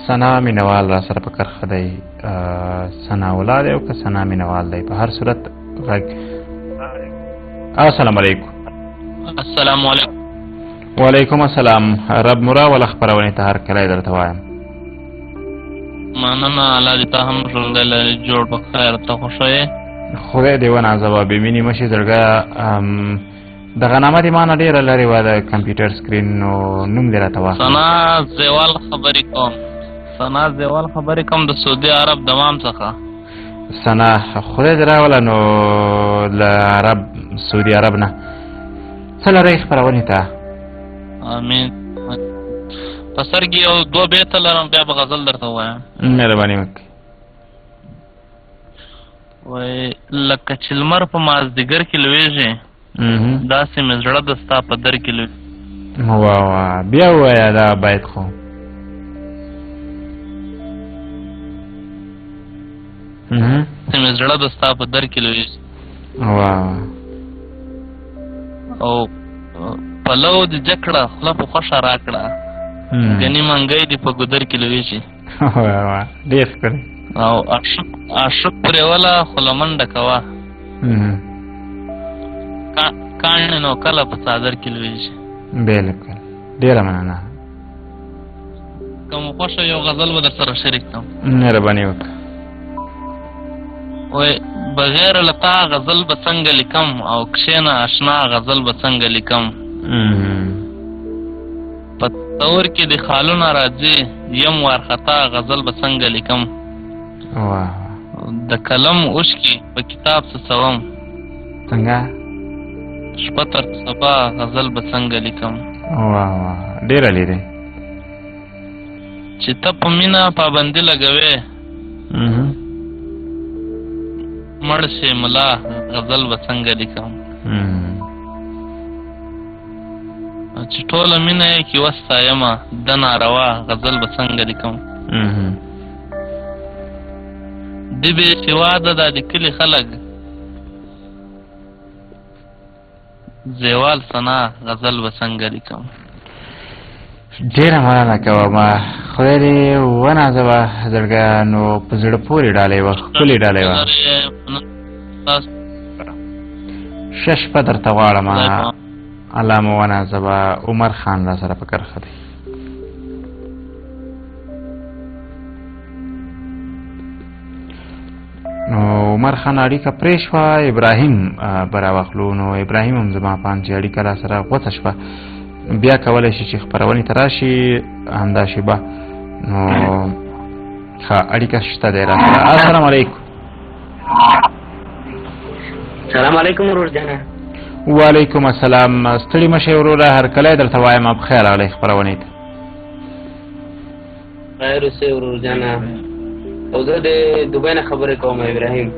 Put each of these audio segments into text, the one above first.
ثنا مینوال را سره په کرخه دی. ثنا اولاد دی او که ثنا مینوال دی، په هر صورت غږ. السلام علیکم. السلام علیکم. وعلیکم السلام. رب مرا ول خبرونه ته هر کله درته وایم. مننه، الله دې ته هم ژوندی لري، جوړ په خیر. ته خوښه یې؟ خدای دې ونازوه، بې مینې مشي زړګه. دغه نامه دې ما نه ډېره لرې وه د کمپیوټر سکرین، نو نوم دې راته واخله. ثنا زیوال خبرې کوم. ثنا زیوال خبرې کوم د سعودي عرب دمام څخه. ثنا خدای دې راوله نو له عرب سعودي عرب نه. څه لرئ خپرونې ته؟ امین. په سر کې یو دوه بیته لرم، بیا به غزل درته ووایم. مهرباني وکړئ. وایي لکه چې لمر په مازدیګر کې لویږي، داسې مې زړه د ستا په در کې لویږي. واه واه، بیا ووایه دا بیت خو. داسې مې زړه د ستا په در کې لویږي. واه. او پلو دې جکړه، خوله په خوښه راکړه، ګنې منګی دې په ګودر کې لویږي. واه واه، ډېر ښکلی. او عاشق پرېوله خو له منډه کوه، کاڼې نو کله په څادر کې لویږي. بلکل، ډېره مننه. که مو خوښه یو غزل به در سره شریک کړم. مهرباني وکړه. وایي بغیر له تا غزل به څنګه لیکم، او کښېنه اشنا غزل به څنګه لیکم. په تور کې د خالونه راځي، یم وارخطا غزل به څنګه لیکم. د قلم اوښکې په کتاب څڅوم، څنګه شپه تر سبا غزل به څنګه لیکم. واه واه، ډېره لیرې. چې ته په مینه پابندي لګوې، مړ شي ملا غزل به څنګه لیکم. چې ټوله مینه یې کې وستایمه، د ناروا غزل به څنګه لیکم. د بې سواده دا د کلي خلک، زیوال ثنا غزل به څنګه لیکم. ډېره مننه کوم. خدای دې ونازوه زړګه، نو په زړه پورې ډالۍ وه، ښکلې ډالۍ وه. ښه شپه درته غواړم. الله مو ونازوه. عمر خان را سره په کرخه دی. نو عمر خان اړیکه پرې شوه، ابراهیم به راواخلو. نو ابراهیم هم زما پام چې اړیکه را سره غوڅه شوه، بیا کولی شي چې خپرونې ته راشي همدا شیبه. نو ښه اړیکه شته دی را سره. السلام علیکم. سلام علیکم ورور جانه. وعلیکم السلام. ستړي مشئ وروره، هرکلی درته وایم بخیر راغلی خپرونې ته. خیر اوسې ورور جانه. او زه د دوبۍ نه خبرې کوم ابراهیم.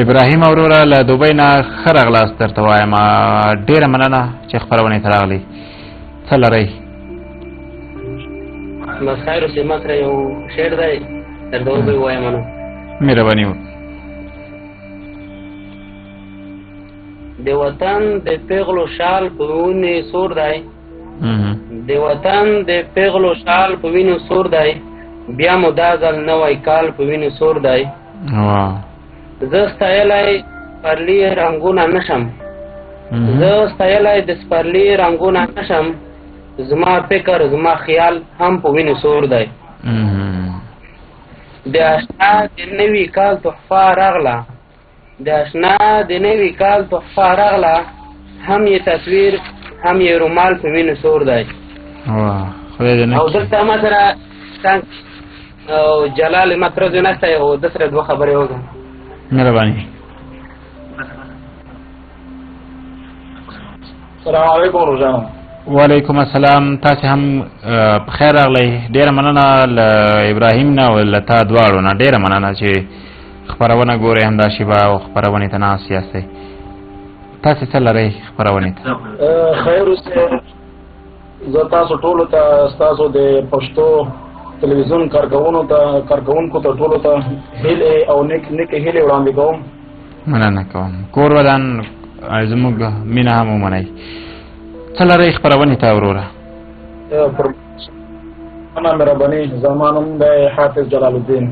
ابراهیم وروره له دوبۍ نه ښه راغلاست درته وایم. ډېره مننه چې خپرونې ته راغلی. څه لرئ؟ بس خیر اوسې، ما سره یو شعر دی درته ووایم. نو مهرباني وکړئ. د وطن د پیغلو شال په وینې سور دی، د وطن د پیغلو شال په وینو سور دی، بیا مو دا ځل نوی کال په وینو سور دی. زه ستایلی سپرلي رنګونه نشم، زه ستایلی د سپرلي رنګونه نشم، زما فکر زما خیال هم په وینو سور دی. د اشنا د نوي کال تحفه راغله، د اشنا د نوي کال تحفه راغله، هم یې تصویر هم یې رومال په وینو سور دی. او دلته ما سره او جلال مطرز نسته، او د سره دوه خبرې وکړم. مهرباني. السلام علیکم روزانه. وعلیکم السلام. تاسې هم بخیر راغلی. ډېره مننه له ابراهیم نه او له تا دواړو نه. ډېره مننه چې خپرونه ګورئ همدا شیبه او خپرونې ته ناست یاستئ. تاسې څه لرئ خپرونې ته؟ خیر اوسې. زه تاسو ټولو ته، ستاسو د پښتو تلویزیون کارکوونکو ته ټولو ته هیلې او نیکې هیلې وړاندې کوم. مننه کوم. کور ودان زموږ مینه هم ومنئ. څه لرئ خپرونې ته وروره؟ انا مهرباني زمانم د حافظ جلال الدین.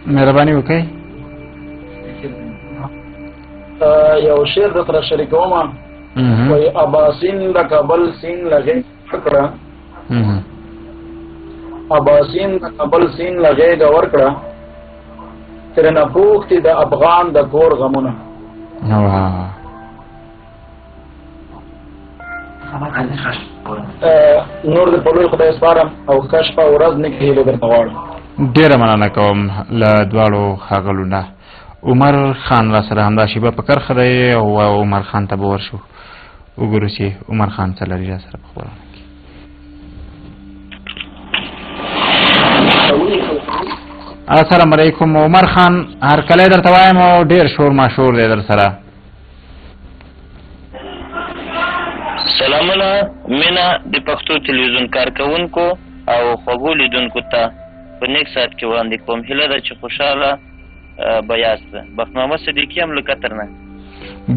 مهرباني وکړئ. یو شعر د سره شریکوم. وای اباسین د کابل سین لګي کړه. اباسین د کابل سین لګي غور کړه. تر نه پوښتې د افغان د کور غمونه. نور د پلوی خدای سپارم او کشف ورځ نه کېږي درته غواړم. ډیره مننه کوم له دواړو ښاغلو نه. عمر خان را سره همدا شیبه په کرښه دی او عمر خان ته به ورشو وګورو چې عمر خان څه لري را سره په خبرونه کې. السلام علیکم عمر خان، هرکلی درته وایم او ډېر شور ماشور دی در سره. سلامونه مینه د پښتو تلویزیون کارکوونکو او خوږو لیدونکو ته په نیک ساعت کې وړاندې کوم. هیله ده چې خوشحاله به یاست. بخت محمد صدیقي هم له قطر نه.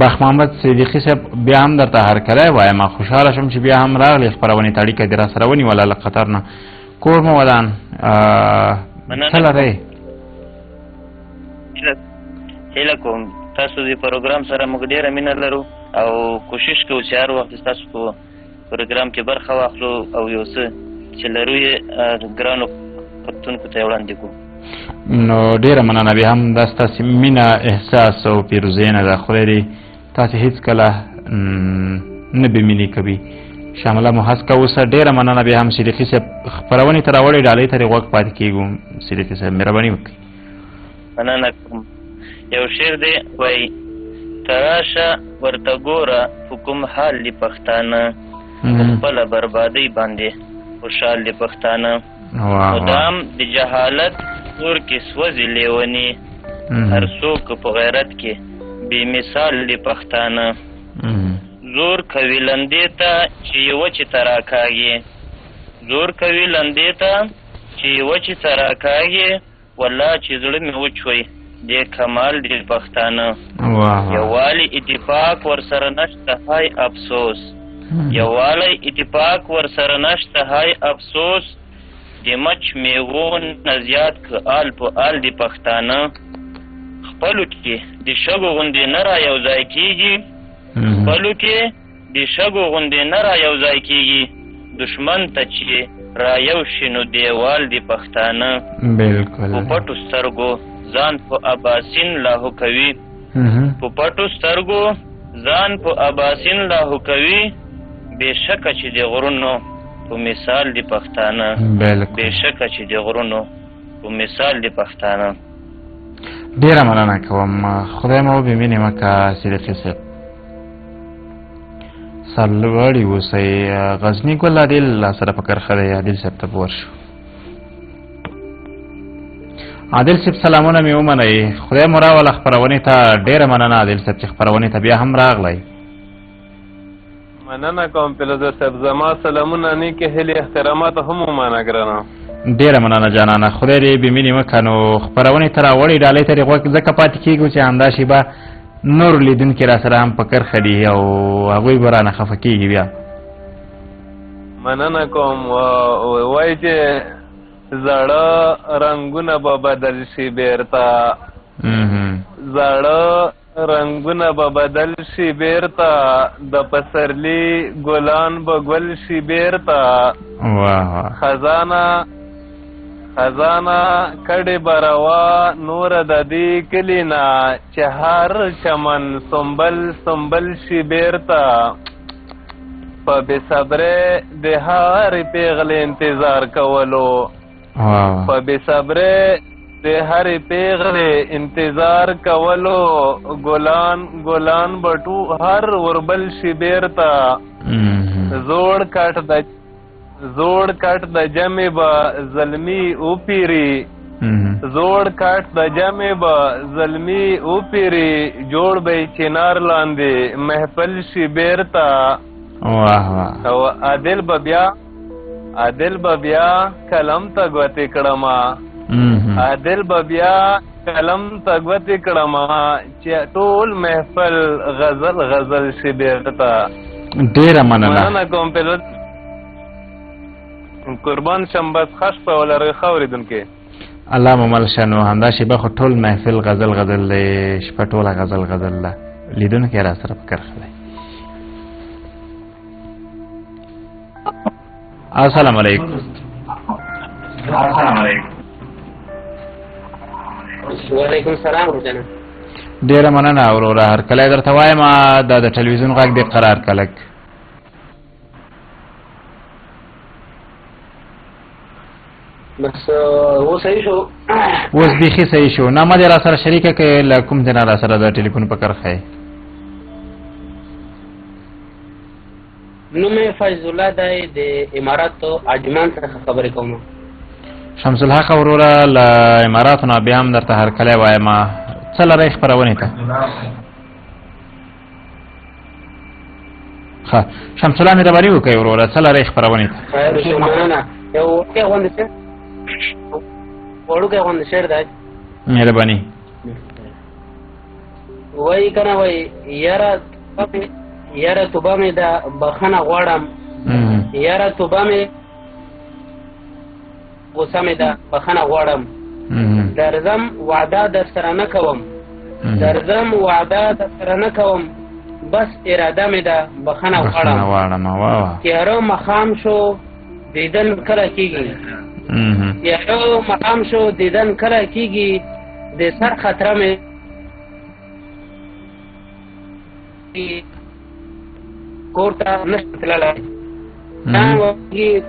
بخت محمد صدیقي صاحب بیا هم درته هرکلی وایم، خوشحاله شم چې بیا هم راغلې خپرونې ته اړیکه دې را سره ونیوله له قطر نه. کور مو ودان څه لرئ؟ هیله کوم تاسو د پروګرام سره موږ ډېره مینه لرو او کوشش کوو چې هر وخت ستاسو په پروګرام کې برخه واخلو او یو څه چې لرو یې ګرانو کتونکو ته یې وړاندې کړو. نو ډېره مننه. بیا هم دا ستاسې مینه احساس او پیروزینه ده. خدای دې تاسې هېڅکله نه بې مینې کوي. شامله مو هڅه اوسه. ډېره مننه. بیا هم صدیقي صاحب خپرونې ته راوړئ، ډالۍ ته غوږ پاتې کېږو. صدیقي صاحب مهرباني وکړئ. مننه کوم. یو شعر دی وایي تراشه ورته ګوره په کوم حال دي پښتانه، په خپله بربادۍ باندې خوشحال دي پښتانه. مدام د جهالت اور کې سوځي لیوني، هر څوک په غیرت کې بې مثال دي پښتانه. زور کوي لندې ته چې یوه چې ته راکاږې، زور کوي لندې ته چې یوه چې ته راکاږې، والله چې زړه مې وچوي دې کمال دې پښتانه. یووالی اتفاق ورسره نشته های افسوس، یووالی اتفاق ورسره نشته های افسوس، د مچ میغو نه زیات که آل په آل دې پښتانه. خپلو کې د شګو غوندې نه را یو ځای کېږي، خپلو کې د شګو غوندې نه را یو ځای کېږي، دشمن ته چې را یو شي نو دیوال دې پښتانه. بالکل په پټو سترګو ځان په اباسین لاهو کوي، په پټو سترګو ځان په اباسین لاهو کوي، بېشکه چې د غرونو په مثال د پښتانه. بېشکه چې د غرونو په مثال د پښتانه. ډېره مننه کوم. خدای مو بېمینې مکه صدیقي صاحب. سرلوړي اوسئ. غزني ګل عادل سره په کرښه دی. عادل صاحب ته به ورشو. عادل صاحب سلامونه مې ومنئ. خدای مو راوله خپرونې ته. ډېره مننه عادل صاحب چې خپرونې ته بیا هم راغلی. مننه کوم فیروزه صاحب. زما سلامونه نیکې هیلې احترامات هم ومانه ګرانه. ډېره مننه جانانه. خدای دې بېمینې وکړه. نو خپرونې ته راوړئ، ډالۍ ته دې غوږ ځکه پاتې کېږو چې همدا شیبه نور لیدونکي را سره هم په کرښه دي او هغوی به رانه خفه کېږي بیا. مننه کوم. وایي چې زړه رنګونه به بدل شي بیرته، زړه رنګونه به بدل شي بیرته، د پسرلي ګلان به ګل شي بیرته. خزانه کډې به روا نور د دې کلي نه، چې هر چمن سنبل شي بیرته. په بې صبرۍ د هرې پیغلې انتظار کولو، په بې صبرۍ د هرې پیغلې انتظار کولو، ګلان بټو هر وربل شي بیرته. زوړ کټ د جمع به زلمی اوپیری، زوړ کټ د جمع به زلمی اوپیری، جوړ به چنار لاندې محفل شي بیرته. او عادل به بیا کلم ته ګوتې کړمه، عادل به بیا کلم ته ګوتې کړمه، چې ټول محفل غزل شي بیرته. ډېره مننه. مننه کوم پیلوت. قربان شم بس ښه شپه ولرئ ښه اورېدونکي. الله مو مل شه. نو همدا شېبه خو ټول محفل غزل غزل دی، شپه ټوله غزل غزل ده. لیدونکی را سره په کرښه دی. السلام علیکم. وعلیکم السلام ورجانه. ډیره مننه وروره. هرکلی درته وایم دا د ټلویزیون غږ دې قرار کلک. بس اوس صحیح شو. اوس بیخي صحیح شو. نامه دې را سره شریکه کړې له کوم ځای نه را سره د ټلیفون په کرښه یې؟ نوم یې فیض الله دی، د اماراتو عجمان څخه خبرې کوم. شمس الحق وروره له اماراتو نه بیا هم درته هرکلی وایم. څه لرئ خپرونې ته؟ ښه شمس الله مهرباني وکړئ وروره، څه لرئ خپرونې ته؟ خیر شو، مننه. یو وړوکی غوندې شعر، وړوکی غوندې شعر دی. مهرباني. وایي که نه وایي یاره توبه مې ده بخښنه غواړم، یاره توبه مې غوسه مې ده بخښنه غواړم، درځم وعده در سره نه کوم، درځم وعده در سره نه کوم، بس اراده مې ده بخښنه غواړم. تیاره مخام شو دیدن کله کېږي، تیاره مخام شو دیدن کله کېږي، د سر خطره مې کور ته نشم تللی،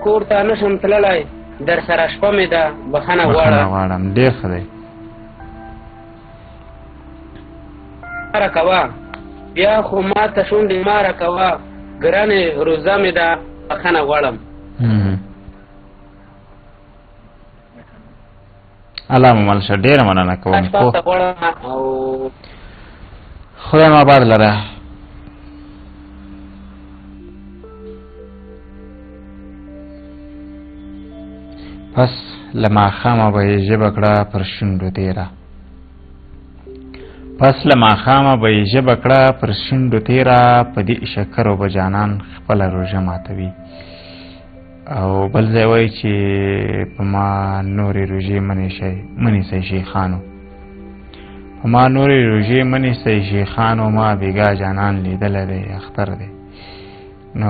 کور ته نشم تللی، در سره شپه مې ده بخښنه غواړم. ډېر ښه دی. ماره کوه بیا خو ما ته شونډې ماره کوه، ګرانې روزه مې ده بخښنه غواړم. الله مو مل شه. ډېره مننه کوم. خدای مو آباد لره. پس له ماښامه به یې ژبه کړه پر شونډو تېره، پس له ماښامه به یې ژبه کړه پر شونډو تېره، په دې شکرو به جانان خپله روژه ماتوي. او بل ځای وایي چې په ما نورې روژې مه نیسئ شیخانو، په ما نورې روژې مه نیسئ شیخانو، ما بېګا جانان لیدلی دی اختر دی. نو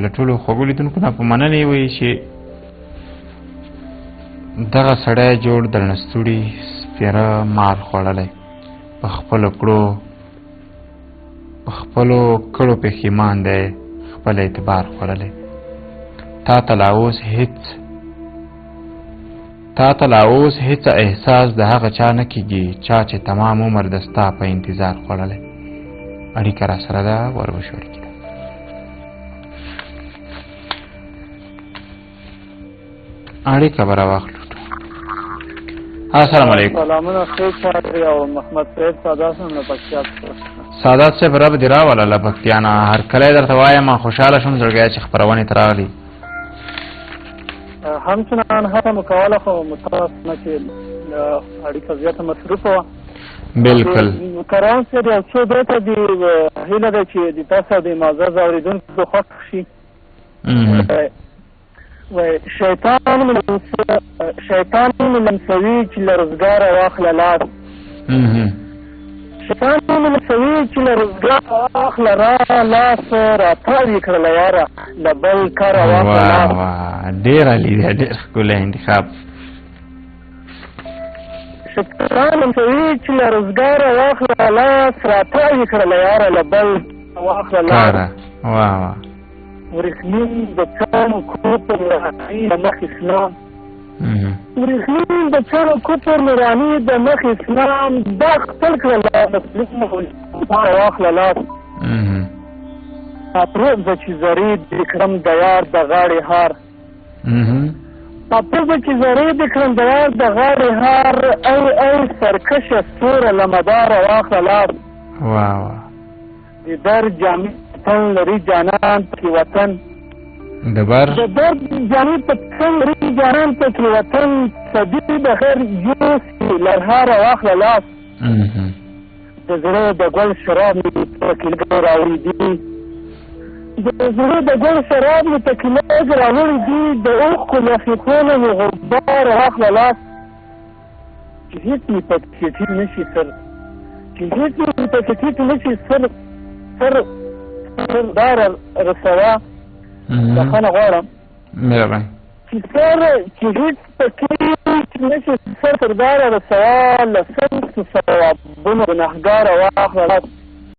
له ټولو خوږو لیدونکو نه په مننې وایي چې دغه سړی جوړ درنستوړي سپېره مال خوړلی، په خپلو کړو پښیمان دی خپل اعتبار خوړلی. تا ته لا اوس هېڅ احساس د هغه چا نه کېږي چا چې تمام عمر د ستا په انتظار خوړلی. اړیکه را سره ده، وربشو اړیکې ده. اړیکه به راواخلو. السلام علیکم. سلامونه. خیر صاحب او محمد سید سادات هم له پکتیا څخه. سادات صاحب رب دې راوله له پکتیا نه. هرکلی درته وایم خوشحاله شوم زړګی چې خپرونې ته راغلي. همچنان هڅه مو کوله خو متاسف نه چې اړیکه زیاته مصروفه وه. بلکل. کران صاحب یو څو درته د هیله ده چې د تاسو د معزز اورېدونکو خوښ شي. شیطان مې لمسوي چې له روزګاره واخله لاس، شیطان مې لمسوي چې له روزګاره واخله لاس، راتاو یې کړله یاره له بل کاره واخله لاس. ډېر عالي دی، ډېر ښکلی انتخاب. شیطان لمسوي چې له روزګاره واخله لاس، راتاو یې کړله یاره له بل واخله لاس. ورېښمین د چانو کوپر نوراني د مخ اسلام، ورېښمین د چانو کوپر نوراني د مخ اسلام، دا خپل کړله مسلمه واخله لاس. پاپروز ده چې زرې دې کړم د یار د غاړې هار، پاپروز ده چې زرې دې کړم د یار د غاړې هار، ای سرکشه ستوره له مداره واخله لاس. د در جامې تن لري جانان پکې وطن، د درد جامې په تن لري جانان پکې وطن، صدي بخیر یوسي لرهاره واخله لاس. د زړه د ګل شراب مې پکې لږ راوریدي، د زړه د ګل شراب مې تکلیف راوړي دي د اوښکو له خیښونو مې غبار واخله لاس چې هېڅ مې پکې ټیټ نه شي سر چې هېڅ مې پکې ټیټ نه شي سردار رسوا بخښنه غواړم مهرباني چې هېڅ پکې نه شي سردار رسوا له سمسو ثوابونو ګنهګاره واخله لاس